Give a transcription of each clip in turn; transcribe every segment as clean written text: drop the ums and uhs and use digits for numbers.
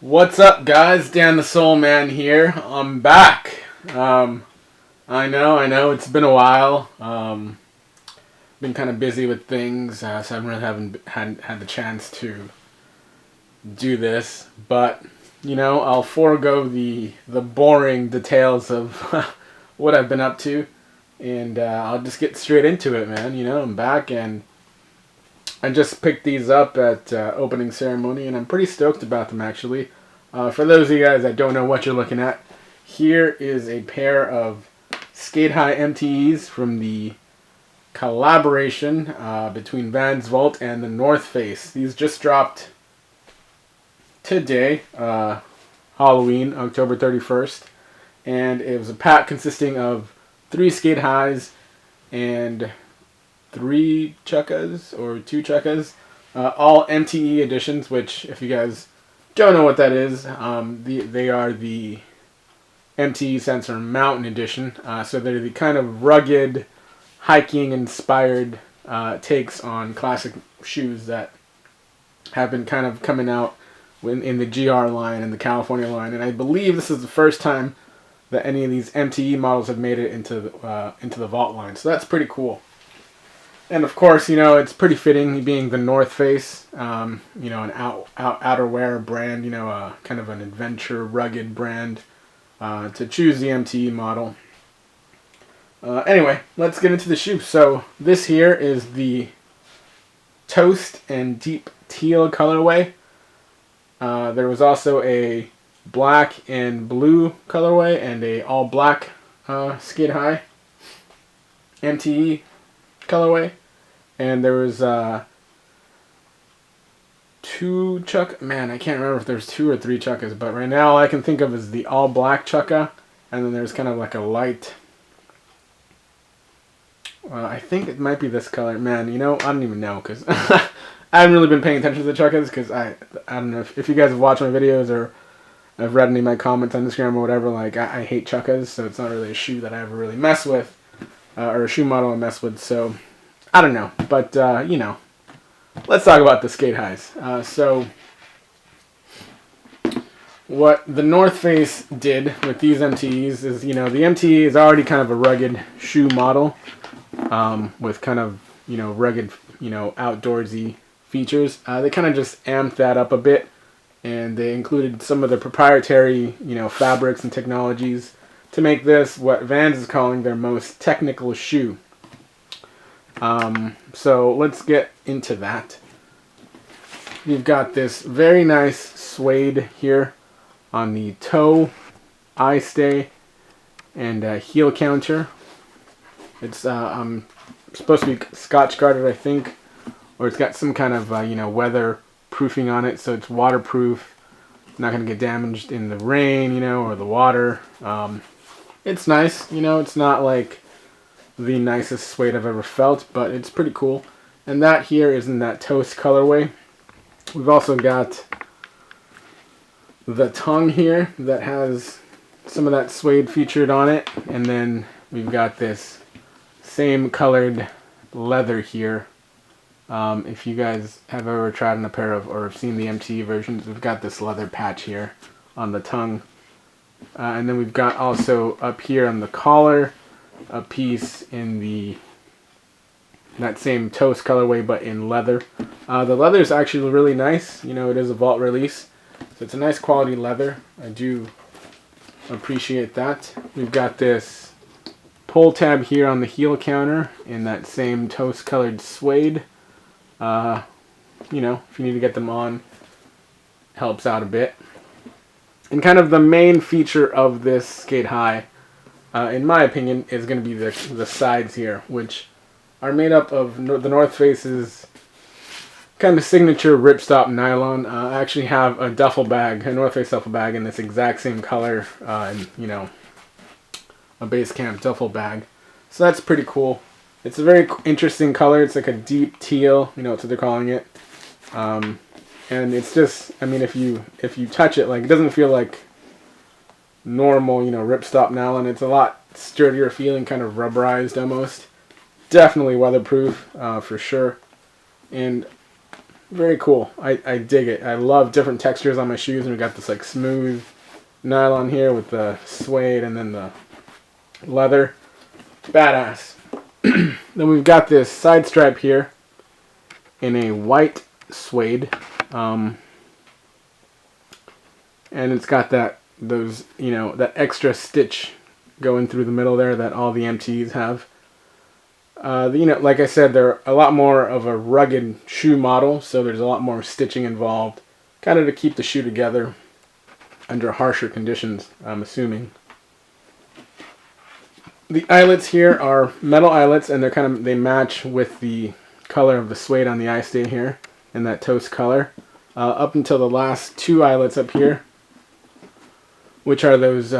What's up, guys? Dan the Soul Man here. I'm back. I know, it's been a while. Been kind of busy with things, so I haven't had the chance to do this. But I'll forego the boring details of what I've been up to, and I'll just get straight into it, man. I'm back, and I just picked these up at opening ceremony, and I'm pretty stoked about them, actually. For those of you guys that don't know what you're looking at, here is a pair of Sk8-Hi MTEs from the collaboration between Vans Vault and the North Face. These just dropped today, Halloween, October 31st, and it was a pack consisting of 3 Sk8-His and 3 Chukkas or 2 Chukkas, all MTE editions, which, if you guys don't know what that is, they are the MTE Sensor Mountain Edition. So they're the kind of rugged, hiking-inspired takes on classic shoes that have been kind of coming out in the GR line and the California line. And I believe this is the first time that any of these MTE models have made it into the Vault line. So that's pretty cool. And of course, it's pretty fitting, being the North Face, an outerwear brand, kind of an adventure, rugged brand, to choose the MTE model. Anyway, let's get into the shoe. So this here is the Toast and Deep Teal colorway. There was also a black and blue colorway and a all black Sk8-Hi MTE colorway, and there was 2 Chukka. Man, I can't remember if there's 2 or 3 Chukkas, but right now all I can think of is the all black Chukka, and then there's kind of like a light. I think it might be this color. Man, I don't even know, because I haven't really been paying attention to the Chukkas, because I don't know if you guys have watched my videos or have read any of my comments on Instagram or whatever. Like, I hate Chukkas, so it's not really a shoe that I ever really mess with. Or a shoe model I mess with, so I don't know. But, let's talk about the Sk8-His. So, what the North Face did with these MTEs is, the MTE is already kind of a rugged shoe model, with kind of, rugged, outdoorsy features. They kind of just amped that up a bit, and they included some of the proprietary, fabrics and technologies to make this what Vans is calling their most technical shoe. So let's get into that. You've got this very nice suede here on the toe, eye stay, and heel counter. It's supposed to be Scotch guarded, I think, or it's got some kind of weather proofing on it, so it's waterproof. Not going to get damaged in the rain, or the water. It's nice, it's not like the nicest suede I've ever felt, but it's pretty cool. And that here is in that Toast colorway. We've also got the tongue here that has some of that suede featured on it. And then we've got this same colored leather here. If you guys have ever tried on a pair of, or have seen the MTE versions, we've got this leather patch here on the tongue. And then we've got also up here on the collar a piece in that same Toast colorway, but in leather. The leather is actually really nice. It is a Vault release, so it's a nice quality leather. I do appreciate that. We've got this pull tab here on the heel counter in that same Toast colored suede. If you need to get them on, helps out a bit. And kind of the main feature of this Sk8-Hi, in my opinion, is going to be the sides here, which are made up of the North Face's kind of signature ripstop nylon. I actually have a duffel bag, a North Face duffel bag in this exact same color, and a base camp duffel bag. So that's pretty cool. It's a very interesting color. It's like a deep teal, that's what they're calling it. And it's just, if you touch it, like, it doesn't feel like normal, ripstop nylon. It's a lot sturdier feeling, kind of rubberized almost. Definitely weatherproof, for sure. And very cool. I dig it. I love different textures on my shoes, and we got this like smooth nylon here with the suede and then the leather. Badass. Then we've got this side stripe here in a white suede, and it's got that that extra stitch going through the middle there that all the MTEs have. Like I said, they're a lot more of a rugged shoe model, so there's a lot more stitching involved, kind of to keep the shoe together under harsher conditions, I'm assuming. The eyelets here are metal eyelets, and they match with the color of the suede on the eye stay here, in that toast color. Up until the last two eyelets up here, which are those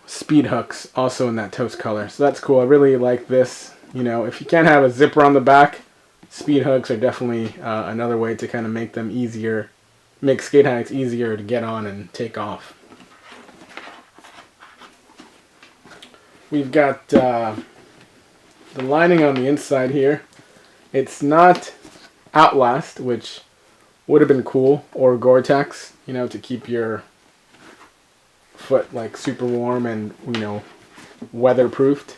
speed hooks, also in that toast color. So that's cool. I really like this. If you can't have a zipper on the back, speed hooks are definitely another way to kind of make them easier, make Sk8-His easier to get on and take off. We've got the lining on the inside here. It's not Outlast, which would have been cool, or Gore-Tex, to keep your foot like super warm and weatherproofed.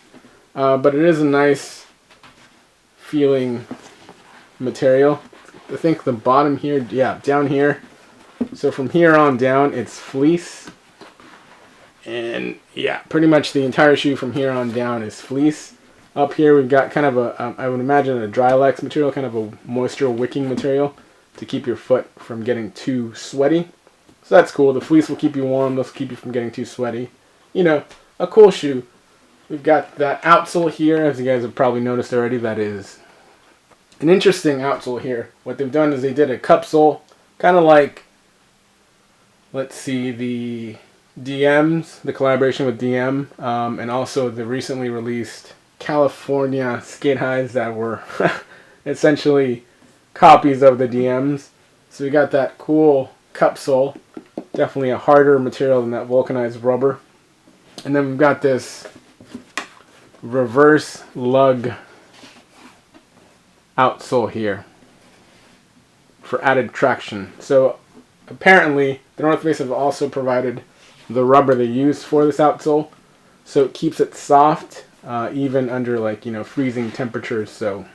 But it is a nice feeling material. I think the bottom here, yeah, down here. So from here on down, it's fleece. And yeah, pretty much the entire shoe from here on down is fleece. Up here we've got kind of a, I would imagine a Drylex material, kind of a moisture wicking material to keep your foot from getting too sweaty. So that's cool. The fleece will keep you warm. This will keep you from getting too sweaty. A cool shoe. We've got that outsole here, as you guys have probably noticed already. That is an interesting outsole here. What they've done is they did a cup sole, kind of like, let's see, the DMs, the collaboration with DM, and also the recently released California Sk8-His that were essentially copies of the DMs. So we got that cool cup sole, definitely a harder material than that vulcanized rubber. And then we've got this reverse lug outsole here for added traction. So apparently the North Face have also provided the rubber they use for this outsole, so it keeps it soft even under freezing temperatures. So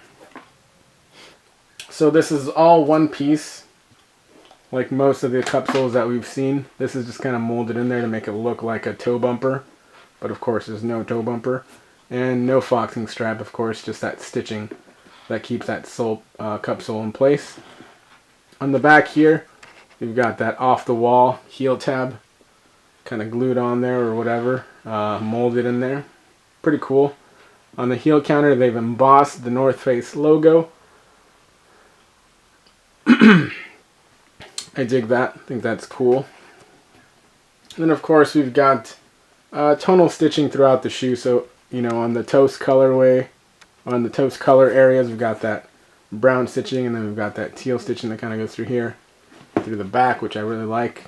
this is all one piece, like most of the cup soles that we've seen. This is just kind of molded in there to make it look like a toe bumper, but of course there's no toe bumper. And no foxing strap, of course, just that stitching that keeps that cup sole in place. On the back here, we've got that off-the-wall heel tab, kind of glued on there or whatever, molded in there. Pretty cool. On the heel counter, they've embossed the North Face logo. I dig that. I think that's cool. And then, of course, we've got tonal stitching throughout the shoe. So on the toast colorway, on the toast color areas, we've got that brown stitching, and then we've got that teal stitching that kind of goes through here, through the back, which I really like.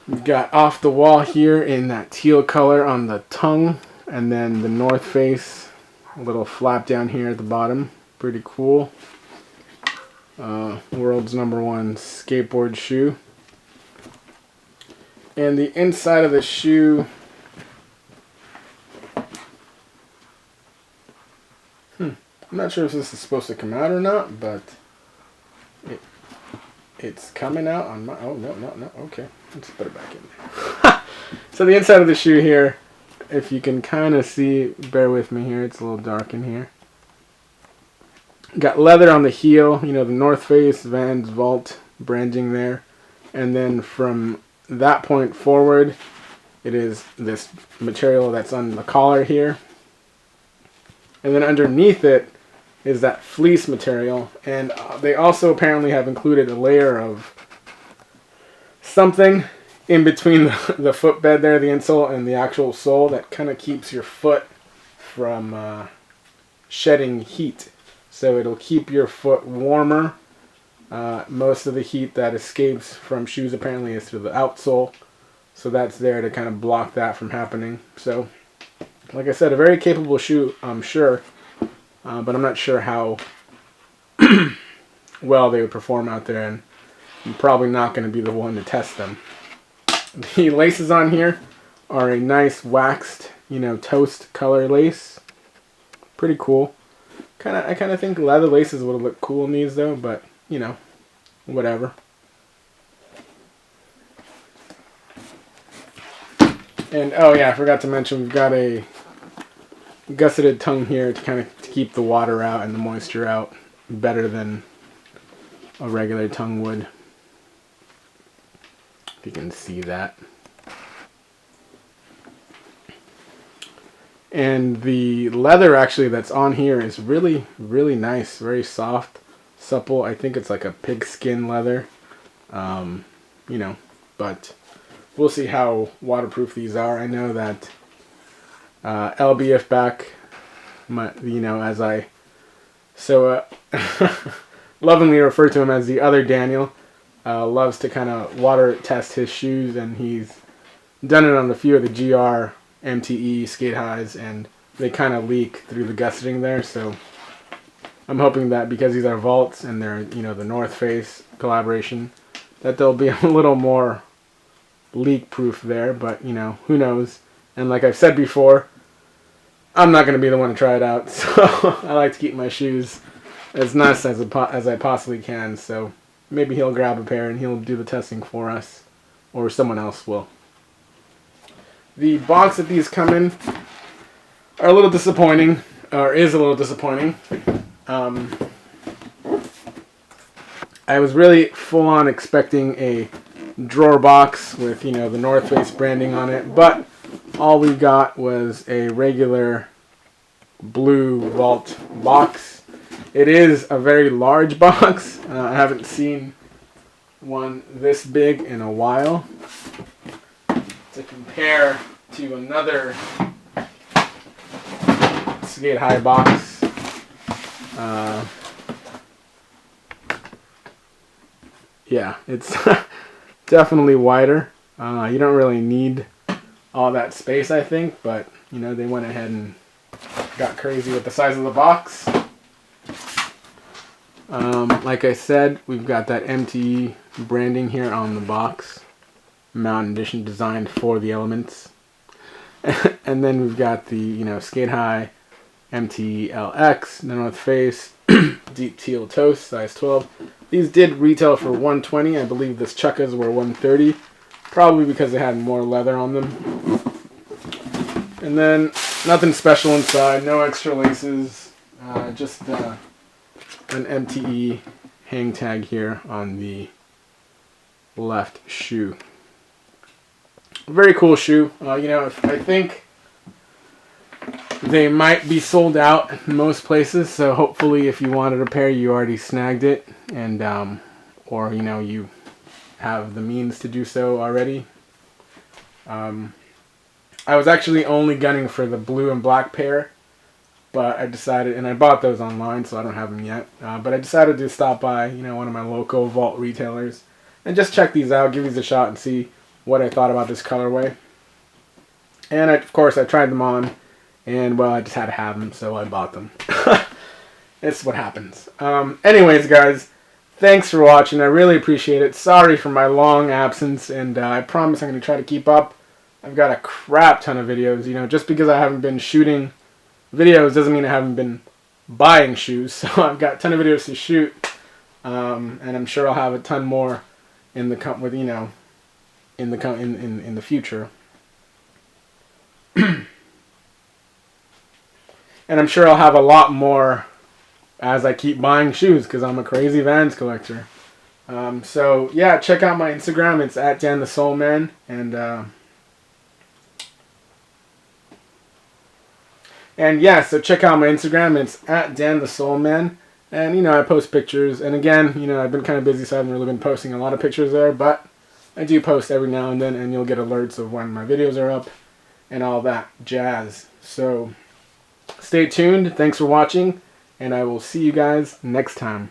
We've got off the wall here in that teal color on the tongue, and then the North Face, a little flap down here at the bottom. Pretty cool. World's #1 skateboard shoe. And the inside of the shoe, I'm not sure if this is supposed to come out or not, but it's coming out on my, oh, no, okay, let's put it back in there. So the inside of the shoe here, if you can kind of see, bear with me here, it's a little dark in here. Got leather on the heel, the North Face, Vans, Vault branding there, and then from that point forward, it is this material that's on the collar here, and then underneath it is that fleece material, and they also apparently have included a layer of something in between the footbed there, the insole, and the actual sole that kind of keeps your foot from shedding heat. So it'll keep your foot warmer. Most of the heat that escapes from shoes apparently is through the outsole, so that's there to kind of block that from happening. So, like I said, a very capable shoe, I'm sure. but I'm not sure how well they would perform out there, and I'm probably not going to be the one to test them. The laces on here are a nice waxed, toast color lace. Pretty cool. I kind of think leather laces would look cool in these though, but whatever. And oh yeah, I forgot to mention we've got a gusseted tongue here to keep the water out and the moisture out better than a regular tongue would. If you can see that. And the leather actually that's on here is really, really nice, very soft, supple. I think it's like a pigskin leather, but we'll see how waterproof these are. I know that LBF back, as I so lovingly refer to him as the other Daniel, loves to kind of water test his shoes, and he's done it on a few of the GR MTE Sk8-His, and they kind of leak through the gusseting there. So I'm hoping that because these are vaults and they're the North Face collaboration, that they'll be a little more leak proof there. But who knows? And like I've said before, I'm not going to be the one to try it out, so I like to keep my shoes as nice as I possibly can. So maybe he'll grab a pair and he'll do the testing for us, or someone else will. The box that these come in are a little disappointing, or is a little disappointing. I was really full on expecting a drawer box with the North Face branding on it, but all we got was a regular blue vault box. It is a very large box. I haven't seen one this big in a while. To compare to another Sk8-Hi box. Yeah, it's definitely wider. You don't really need all that space, I think, but they went ahead and got crazy with the size of the box. Like I said, we've got that MTE branding here on the box. Mountain Edition, designed for the elements. And then we've got the Sk8-Hi MTE LX, the North Face deep teal toast, size 12. These did retail for $120. I believe the chukkas were $130, probably because they had more leather on them. And then nothing special inside, no extra laces, just an MTE hang tag here on the left shoe. Very cool shoe. I think they might be sold out in most places, so hopefully if you wanted a pair you already snagged it, and or you have the means to do so already. I was actually only gunning for the blue and black pair, but I decided, and I bought those online, so I don't have them yet, but I decided to stop by one of my local vault retailers and just check these out, give these a shot, and see what I thought about this colorway. And of course I tried them on, and well, I just had to have them, so I bought them. It's what happens. Anyways guys, thanks for watching. I really appreciate it. Sorry for my long absence, and I promise I'm going to try to keep up. I've got a crap ton of videos. Just because I haven't been shooting videos doesn't mean I haven't been buying shoes. So I've got a ton of videos to shoot, and I'm sure I'll have a ton more in the in the future. And I'm sure I'll have a lot more as I keep buying shoes, because I'm a crazy Vans collector. So yeah, check out my Instagram. It's at danthesoleman, and yeah, so check out my Instagram. It's at danthesoleman, and I post pictures. And again, I've been kind of busy, so I haven't really been posting a lot of pictures there, but I do post every now and then, and you'll get alerts of when my videos are up and all that jazz. So stay tuned. Thanks for watching, and I will see you guys next time.